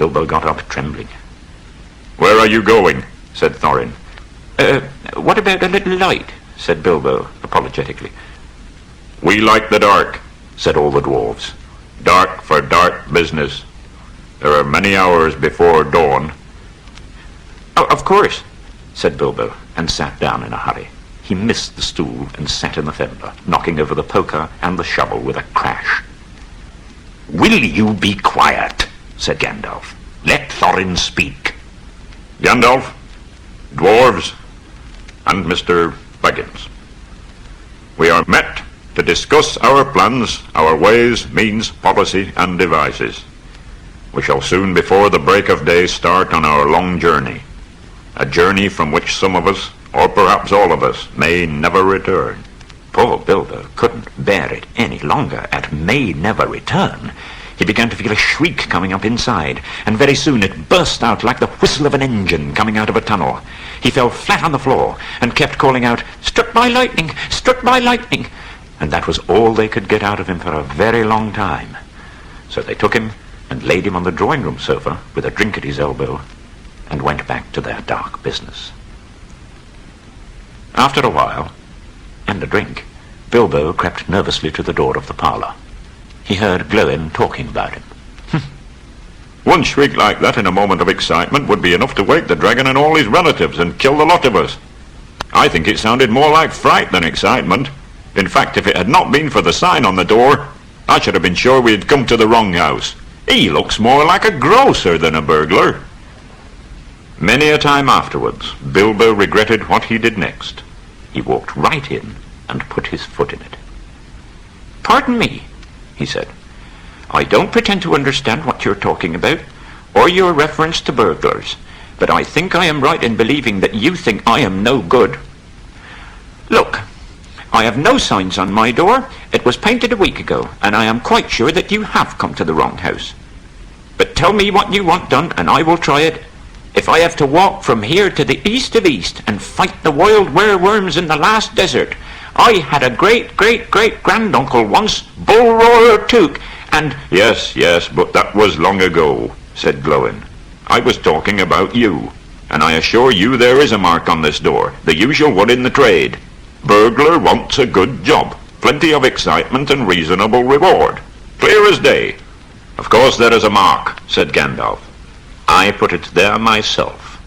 Bilbo got up trembling. "Where are you going?" said Thorin. What about a little light?" said Bilbo, apologetically. "We like the dark," said all the dwarves. "Dark for dark business. There are many hours before dawn." "Oh, of course," said Bilbo, and sat down in a hurry. He missed the stool and sat in the fender, knocking over the poker and the shovel with a crash. "Will you be quiet?" said Gandalf. "Let Thorin speak." "Gandalf, dwarves, and Mr. Baggins, we are met to discuss our plans, our ways, means, policy, and devices. We shall soon before the break of day start on our long journey, a journey from which some of us, or perhaps all of us, may never return." Poor Bilbo couldn't bear it any longer at "may never return." He began to feel a shriek coming up inside, and very soon it burst out like the whistle of an engine coming out of a tunnel. He fell flat on the floor and kept calling out, "Struck by lightning! Struck by lightning!" And that was all they could get out of him for a very long time. So they took him and laid him on the drawing-room sofa with a drink at his elbow and went back to their dark business. After a while, and a drink, Bilbo crept nervously to the door of the parlour. He heard Glowin talking about him. "One shriek like that in a moment of excitement would be enough to wake the dragon and all his relatives and kill the lot of us. I think it sounded more like fright than excitement. In fact, if it had not been for the sign on the door, I should have been sure we had come to the wrong house. He looks more like a grocer than a burglar." Many a time afterwards, Bilbo regretted what he did next. He walked right in and put his foot in it. "Pardon me," he said. "I don't pretend to understand what you're talking about, or your reference to burglars, but I think I am right in believing that you think I am no good. Look, I have no signs on my door. It was painted a week ago, and I am quite sure that you have come to the wrong house. But tell me what you want done, and I will try it. If I have to walk from here to the east of East and fight the wild wereworms in the last desert. I had a great-great-great-granduncle once, Bullroarer Took, and—" Yes, but that was long ago," said Glowin. "I was talking about you, and I assure you there is a mark on this door, the usual one in the trade. Burglar wants a good job, plenty of excitement and reasonable reward. Clear as day." "Of course there is a mark," said Gandalf. "I put it there myself,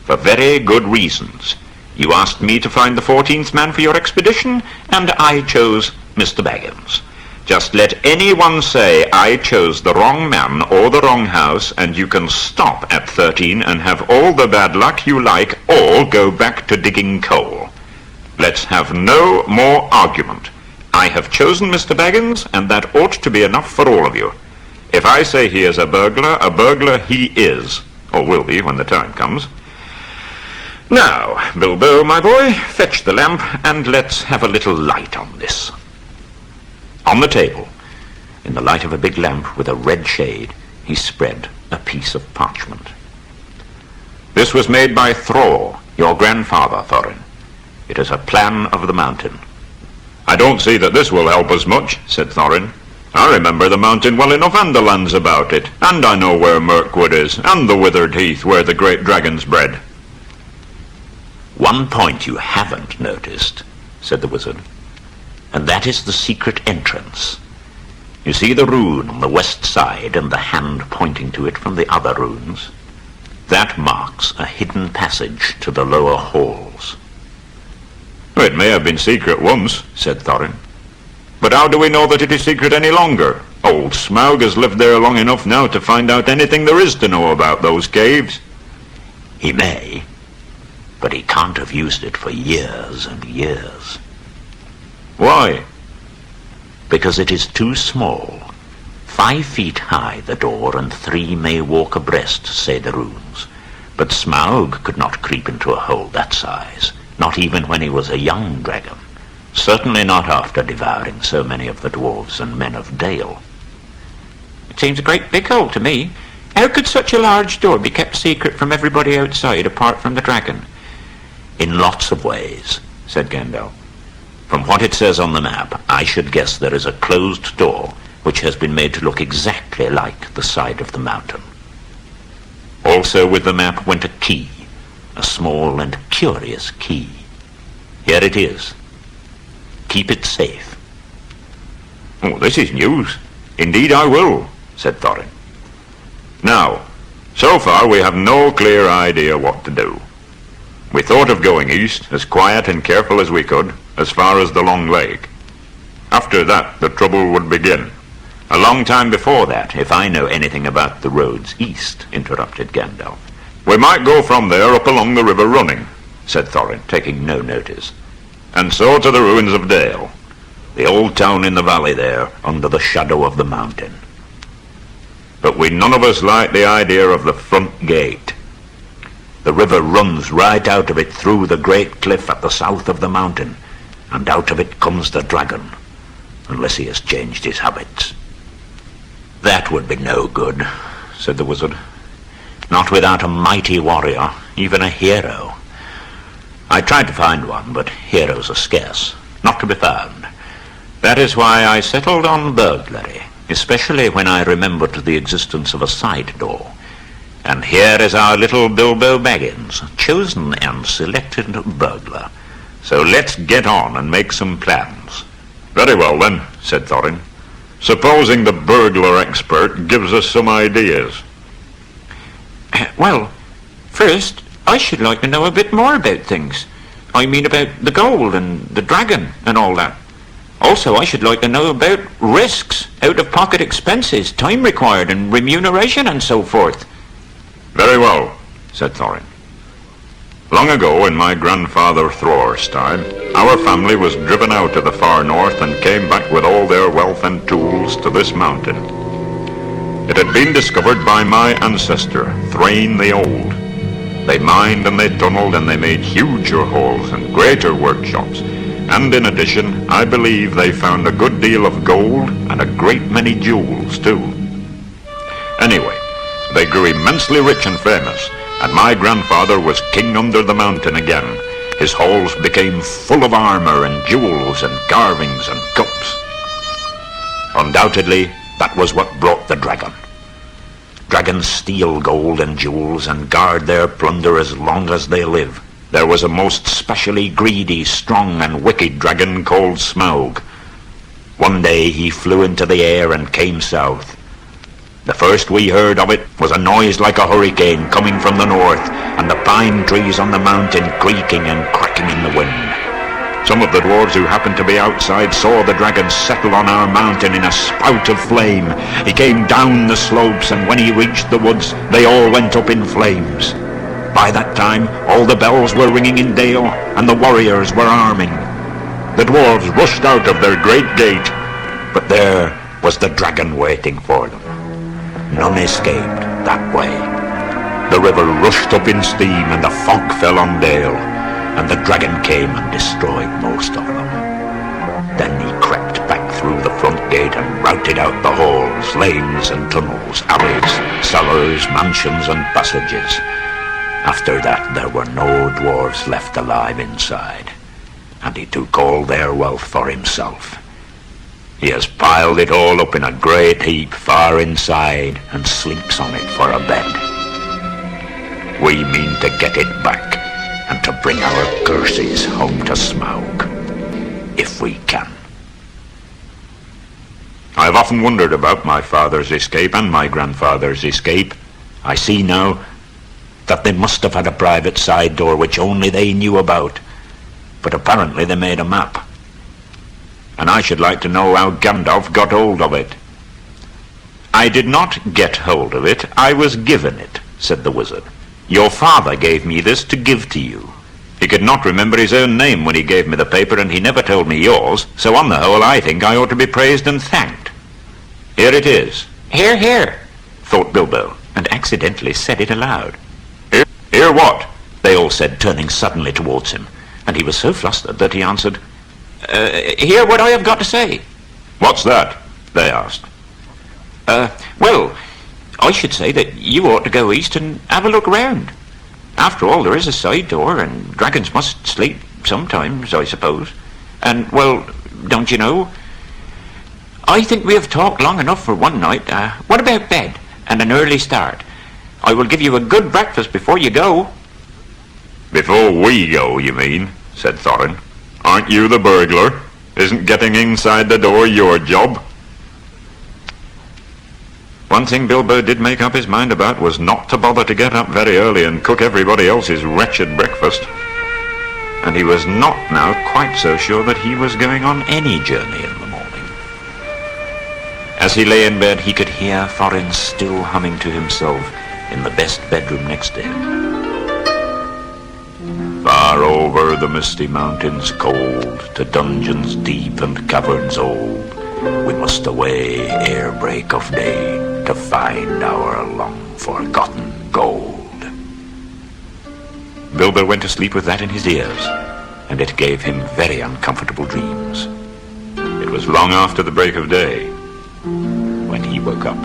for very good reasons. You asked me to find the 14th man for your expedition, and I chose Mr. Baggins. Just let anyone say I chose the wrong man or the wrong house, and you can stop at 13 and have all the bad luck you like, or go back to digging coal. Let's have no more argument. I have chosen Mr. Baggins, and that ought to be enough for all of you. If I say he is a burglar he is, or will be when the time comes. Now, Bilbo, my boy, fetch the lamp, and let's have a little light on this." On the table, in the light of a big lamp with a red shade, he spread a piece of parchment. "This was made by Thror, your grandfather, Thorin. It is a plan of the mountain." "I don't see that this will help us much," said Thorin. "I remember the mountain well enough and the lands about it, and I know where Mirkwood is, and the Withered Heath where the great dragon's bred." "One point you haven't noticed," said the wizard, "and that is the secret entrance. You see the rune on the west side and the hand pointing to it from the other runes? That marks a hidden passage to the lower halls." "It may have been secret once," said Thorin. "But how do we know that it is secret any longer? Old Smaug has lived there long enough now to find out anything there is to know about those caves." "He may, but he can't have used it for years and years." "Why?" "Because it is too small. 5 feet high the door, and 3 may walk abreast, say the runes. But Smaug could not creep into a hole that size, not even when he was a young dragon. Certainly not after devouring so many of the dwarves and men of Dale." "It seems a great big hole to me. How could such a large door be kept secret from everybody outside apart from the dragon?" "In lots of ways," said Gandalf. "From what it says on the map, I should guess there is a closed door which has been made to look exactly like the side of the mountain. Also with the map went a key, a small and curious key. Here it is. Keep it safe. Oh, this is news. Indeed I will, said Thorin. Now, so far we have no clear idea what to do. We thought of going east, as quiet and careful as we could, as far as the Long Lake. After that, the trouble would begin. A long time before that, if I know anything about the roads east, interrupted Gandalf. We might go from there up along the river Running, said Thorin, taking no notice. and so to the ruins of Dale. The old town in the valley there, under the shadow of the mountain. But we none of us like the idea of the front gate. The river runs right out of it through the great cliff at the south of the mountain, and out of it comes the dragon, unless he has changed his habits. That would be no good, said the wizard. Not without a mighty warrior, even a hero. I tried to find one, but heroes are scarce, not to be found. That is why I settled on burglary, especially when I remembered the existence of a side door. And here is our little Bilbo Baggins, chosen and selected burglar. So let's get on and make some plans. Very well then, said Thorin. Supposing the burglar expert gives us some ideas. Well, first, I should like to know a bit more about things. I mean about the gold and the dragon and all that. Also, I should like to know about risks, out-of-pocket expenses, time required and remuneration and so forth. Very well, said Thorin. Long ago, in my grandfather Thror's time, our family was driven out to the far north and came back with all their wealth and tools to this mountain. It had been discovered by my ancestor, Thrain the Old. They mined and they tunneled and they made huger holes and greater workshops. And in addition, I believe they found a good deal of gold and a great many jewels too. Anyway, they grew immensely rich and famous, and my grandfather was king under the mountain again. His halls became full of armor and jewels and carvings and cups. Undoubtedly, that was what brought the dragon. Dragons steal gold and jewels and guard their plunder as long as they live. There was a most specially greedy, strong and wicked dragon called Smaug. One day he flew into the air and came south. The first we heard of it was a noise like a hurricane coming from the north, and the pine trees on the mountain creaking and cracking in the wind. Some of the dwarves who happened to be outside saw the dragon settle on our mountain in a spout of flame. He came down the slopes, and when he reached the woods, they all went up in flames. By that time, all the bells were ringing in Dale, and the warriors were arming. The dwarves rushed out of their great gate, but there was the dragon waiting for them. None escaped that way. The river rushed up in steam, and the fog fell on Dale, and the dragon came and destroyed most of them. Then he crept back through the front gate and routed out the halls, lanes and tunnels, alleys, cellars, mansions and passages. After that there were no dwarves left alive inside, and he took all their wealth for himself. He has piled it all up in a great heap far inside and sleeps on it for a bed. We mean to get it back and to bring our curses home to Smaug, if we can. I've often wondered about my father's escape and my grandfather's escape. I see now that they must have had a private side door which only they knew about, but apparently they made a map. And I should like to know how Gandalf got hold of it. I did not get hold of it, I was given it, said the wizard. Your father gave me this to give to you. He could not remember his own name when he gave me the paper, and he never told me yours, so on the whole I think I ought to be praised and thanked. Here it is. Hear, hear, thought Bilbo, and accidentally said it aloud. Hear what? They all said, turning suddenly towards him, and he was so flustered that he answered, hear what I have got to say. What's that? They asked. Well, I should say that you ought to go east and have a look round. After all, there is a side door, and dragons must sleep sometimes, I suppose. And, well, don't you know, I think we have talked long enough for one night. What about bed and an early start? I will give you a good breakfast before you go." "Before we go, you mean," said Thorin. "Aren't you the burglar? Isn't getting inside the door your job?" One thing Bilbo did make up his mind about was not to bother to get up very early and cook everybody else's wretched breakfast. And he was not now quite so sure that he was going on any journey in the morning. As he lay in bed, he could hear Thorin still humming to himself in the best bedroom next to him. "Far over the misty mountains cold, to dungeons deep and caverns old, we must away ere break of day, to find our long-forgotten gold." Bilbo went to sleep with that in his ears, and it gave him very uncomfortable dreams. It was long after the break of day when he woke up.